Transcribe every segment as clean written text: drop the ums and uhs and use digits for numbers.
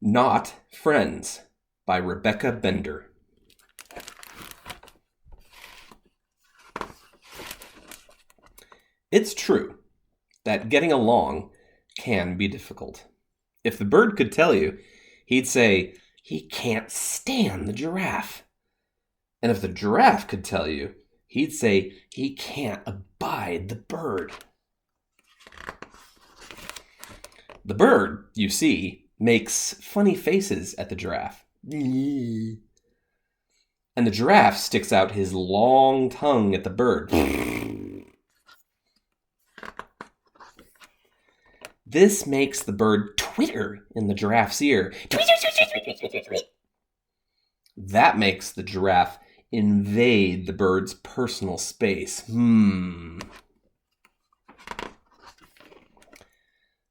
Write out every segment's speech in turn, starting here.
Not Friends by Rebecca Bender. It's true that getting along can be difficult. If the bird could tell you, he'd say he can't stand the giraffe. And if the giraffe could tell you, he'd say he can't abide the bird. The bird, you see, makes funny faces at the giraffe. And the giraffe sticks out his long tongue at the bird. This makes the bird twitter in the giraffe's ear. That makes the giraffe invade the bird's personal space.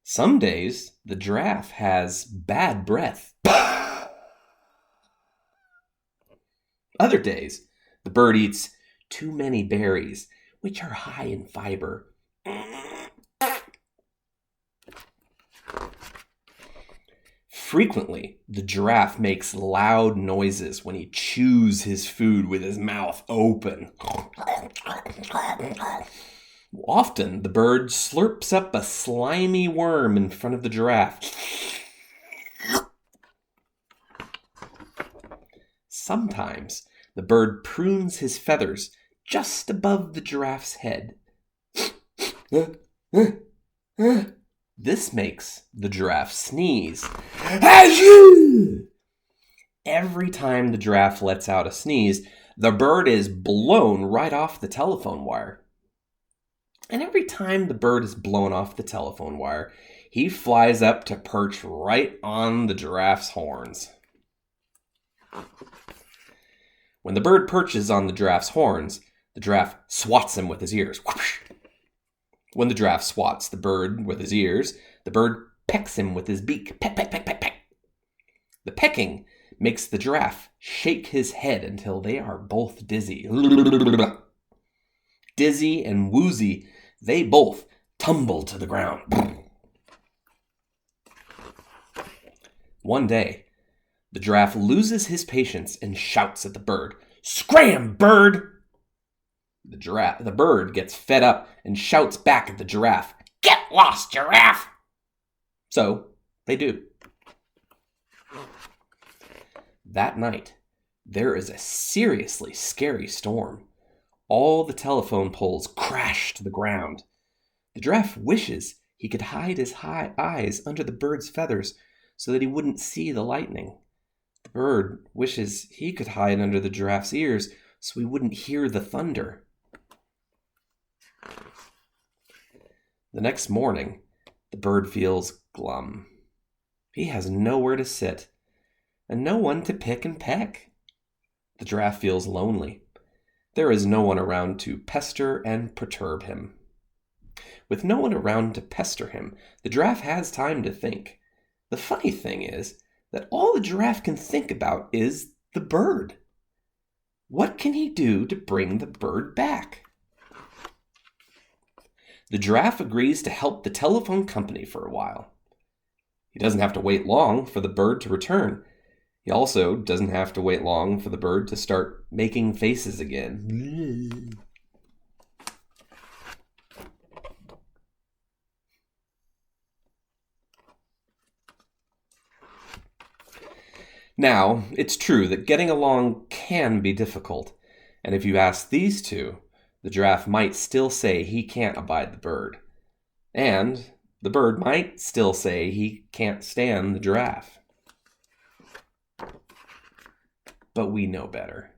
Some days, the giraffe has bad breath. Other days, the bird eats too many berries, which are high in fiber. Frequently, the giraffe makes loud noises when he chews his food with his mouth open. Often, the bird slurps up a slimy worm in front of the giraffe. Sometimes, the bird prunes his feathers just above the giraffe's head. This makes the giraffe sneeze. Every time the giraffe lets out a sneeze, the bird is blown right off the telephone wire. And every time the bird is blown off the telephone wire, he flies up to perch right on the giraffe's horns. When the bird perches on the giraffe's horns, the giraffe swats him with his ears. When the giraffe swats the bird with his ears, the bird pecks him with his beak. Peck, peck, peck, peck, peck. The pecking makes the giraffe shake his head until they are both dizzy. Dizzy and woozy, they both tumble to the ground. One day, the giraffe loses his patience and shouts at the bird, "Scram, bird!" The bird gets fed up and shouts back at the giraffe, "Get lost, giraffe!" So, they do. That night, there is a seriously scary storm. All the telephone poles crash to the ground. The giraffe wishes he could hide his eyes under the bird's feathers so that he wouldn't see the lightning. The bird wishes he could hide under the giraffe's ears so he wouldn't hear the thunder. The next morning, the bird feels glum. He has nowhere to sit and no one to pick and peck. The giraffe feels lonely. There is no one around to pester and perturb him. With no one around to pester him, the giraffe has time to think. The funny thing is that all the giraffe can think about is the bird. What can he do to bring the bird back? The giraffe agrees to help the telephone company for a while. He doesn't have to wait long for the bird to return. He also doesn't have to wait long for the bird to start making faces again. Now, it's true that getting along can be difficult, and if you ask these two, the giraffe might still say he can't abide the bird. And the bird might still say he can't stand the giraffe. But we know better.